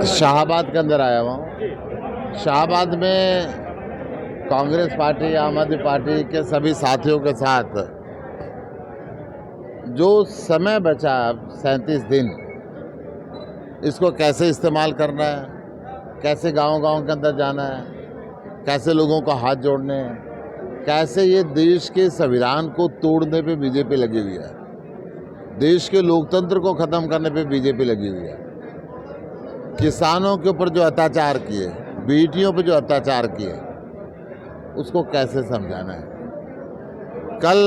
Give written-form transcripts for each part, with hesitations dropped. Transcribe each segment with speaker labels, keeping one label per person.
Speaker 1: शाहबाद के अंदर आया हुआ हूँ। शाहबाद में कांग्रेस पार्टी, आम आदमी पार्टी के सभी साथियों के साथ जो समय बचा 37 दिन, इसको कैसे इस्तेमाल करना है, कैसे गांव-गांव के अंदर जाना है, कैसे लोगों को हाथ जोड़ने हैं, कैसे ये देश के संविधान को तोड़ने पे बीजेपी लगी हुई है, देश के लोकतंत्र को ख़त्म करने पे बीजेपी लगी हुई है, किसानों के ऊपर जो अत्याचार किए, बेटियों पर जो अत्याचार किए, उसको कैसे समझाना है। कल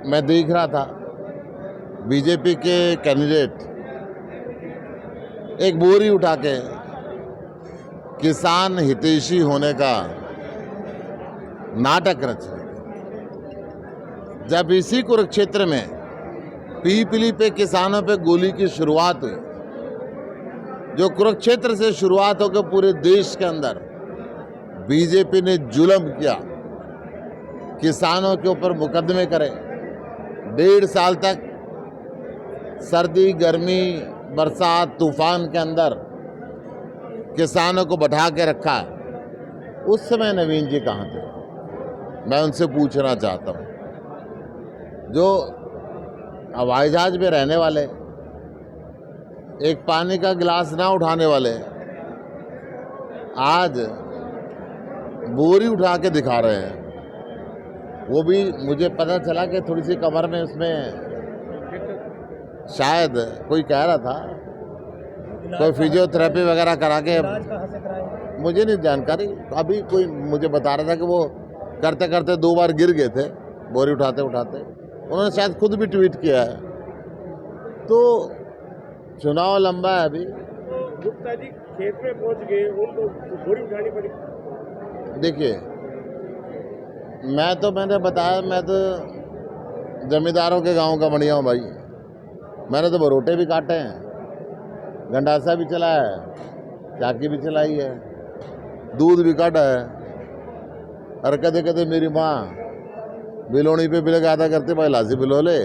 Speaker 1: मैं देख रहा था बीजेपी के कैंडिडेट एक बोरी उठा के किसान हितैषी होने का नाटक रच रहे थे। जब इसी कुरुक्षेत्र में पीपली पे किसानों पे गोली की शुरुआत हुई, जो कुरुक्षेत्र से शुरुआत होकर पूरे देश के अंदर बीजेपी ने जुल्म किया, किसानों के ऊपर मुकदमे करे, 1.5 साल तक सर्दी, गर्मी, बरसात, तूफान के अंदर किसानों को बैठा के रखा। उस समय नवीन जी कहाँ थे? मैं उनसे पूछना चाहता हूँ। जो हवाई जहाज में रहने वाले, एक पानी का गिलास ना उठाने वाले, आज बोरी उठा के दिखा रहे हैं। वो भी मुझे पता चला कि थोड़ी सी कमर में उसमें शायद कोई कह रहा था कोई फिजियोथेरेपी वगैरह करा के, मुझे नहीं जानकारी। अभी कोई मुझे बता रहा था कि वो करते करते 2 बार गिर गए थे बोरी उठाते उठाते। उन्होंने शायद खुद भी ट्वीट किया है। तो चुनाव लंबा है अभी।
Speaker 2: गुप्ता जी खेत में पहुंच गए, उनको बोरी उठानी पड़ी।
Speaker 1: देखिए, मैंने बताया, मैं तो जमींदारों के गांव का बढ़िया हूँ भाई। मैंने तो बरोटे भी काटे हैं, गंडासा भी चलाया है, चाकी भी चलाई है, दूध भी काटा है। और कदे कदे मेरी माँ बिलोनी पे बिल आधा करते भाई, लासी बिलोले,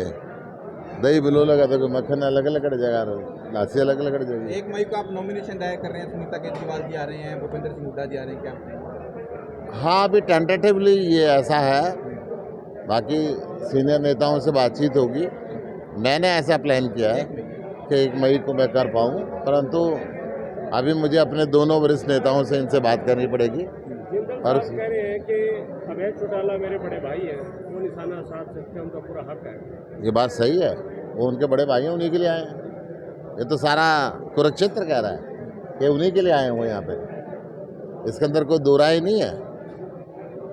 Speaker 1: दही बिलोले का तो मक्खन अलग अलग जगह, लासी अलग अलग जगह।
Speaker 3: 1 मई को आप नॉमिनेशन दायर कर रहे हैं, सुनीता केजरीवाल जी आ रहे हैं, भूपेंद्र सिंह हुड्डा जी आ रहे हैं, क्या?
Speaker 1: हाँ, अभी टेंटेटिवली ये ऐसा है, बाकी सीनियर नेताओं से बातचीत होगी। मैंने ऐसा प्लान किया है कि 1 मई को मैं कर पाऊँ, परंतु अभी मुझे अपने दोनों वरिष्ठ नेताओं से इनसे बात करनी पड़ेगी।
Speaker 2: और कह रहे हैं कि अभय चौटाला मेरे बड़े भाई हैं, वो निशाना साध सकते हैं, उनका पूरा हक है।
Speaker 1: ये बात सही है, वो उनके बड़े भाई हैं, उन्हीं के लिए आए हैं। ये तो सारा कुरुक्षेत्र कह रहा है कि उन्हीं के लिए आए हैं वो यहाँ पे, इसके अंदर कोई दो राय नहीं है।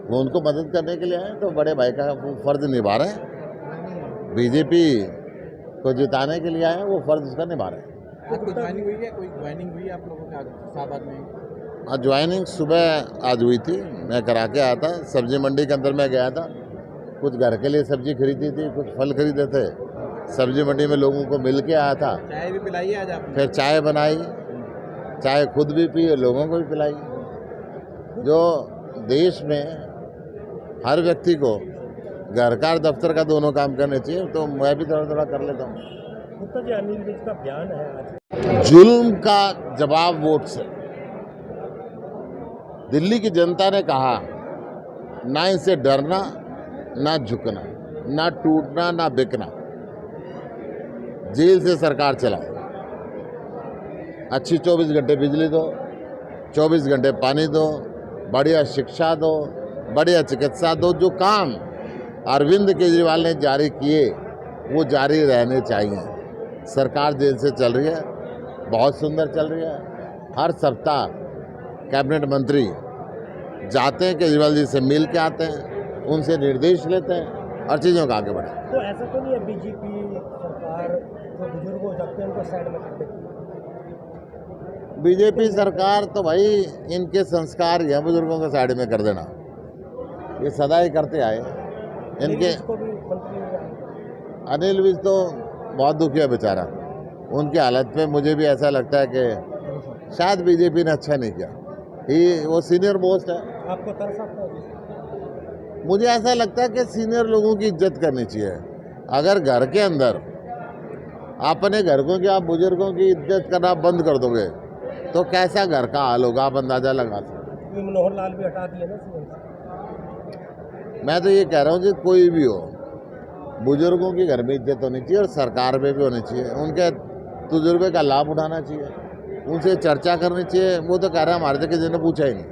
Speaker 1: वो उनको मदद करने के लिए आए, तो बड़े भाई का वो फर्ज निभा रहे हैं। बीजेपी को जिताने के लिए आए हैं, वो फर्ज उसका निभा रहे हैं।
Speaker 3: आज कोई ज्वाइनिंग हुई है? कोई ज्वाइनिंग हुई है आप लोगों के शाहबाद में?
Speaker 1: आज ज्वाइनिंग सुबह आज हुई थी, मैं करा के आया था। सब्जी मंडी के अंदर मैं गया था, कुछ घर के लिए सब्जी खरीदी थी, कुछ फल खरीदे थे। सब्जी मंडी में लोगों को मिल के आया था।
Speaker 3: चाय भी पिलाई है आज आपने?
Speaker 1: फिर चाय बनाई, चाय खुद भी पी और लोगों को भी पिलाई। जो देश में हर व्यक्ति को घर का दफ्तर का दोनों काम करने चाहिए, तो मैं भी थोड़ा थोड़ा कर लेता हूँ।
Speaker 2: गुप्ता जी, अनिल विज का बयान है आज,
Speaker 1: जुल्म का जवाब वोट से। दिल्ली की जनता ने कहा, ना इनसे डरना, ना झुकना, ना टूटना, ना बिकना। जेल से सरकार चलाओ, अच्छी 24 घंटे बिजली दो, 24 घंटे पानी दो, बढ़िया शिक्षा दो, बढ़िया चिकित्सा दो। जो काम अरविंद केजरीवाल ने जारी किए वो जारी रहने चाहिए। सरकार जेल से चल रही है, बहुत सुंदर चल रही है। हर सप्ताह कैबिनेट मंत्री जाते हैं, केजरीवाल जी से मिल के आते हैं, उनसे निर्देश लेते हैं और चीज़ों का आगे बढ़े।
Speaker 2: तो ऐसा तो नहीं है बीजेपी सरकार जो बुजुर्ग हो जाते हैं उनको साइड में कर देती है?
Speaker 1: बीजेपी सरकार तो भाई इनके संस्कार ही हैं बुजुर्गों को साइड में कर देना, ये सदा ही करते आए। इनके अनिल विज तो बहुत दुखी है बेचारा, उनकी हालत पे मुझे भी ऐसा लगता है कि शायद बीजेपी ने अच्छा नहीं किया। वो सीनियर मोस्ट है।
Speaker 2: आपको तरस आता है?
Speaker 1: मुझे ऐसा लगता है कि सीनियर लोगों की इज्जत करनी चाहिए। अगर घर के अंदर अपने घर को कि आप बुजुर्गों की इज्जत करना बंद कर दोगे तो कैसा घर का हाल होगा आप अंदाज़ा लगा सकते
Speaker 2: ये मनोहर लाल भी हटा दिया ना सीएम से।
Speaker 1: हैं। मैं तो ये कह रहा हूँ कि कोई भी हो, बुजुर्गों की घर में इज्जत होनी चाहिए और सरकार में भी होनी चाहिए। उनके तजुर्बे का लाभ उठाना चाहिए, उनसे चर्चा करनी चाहिए। वो तो कह रहे हैं हमारे से किसी ने पूछा ही नहीं।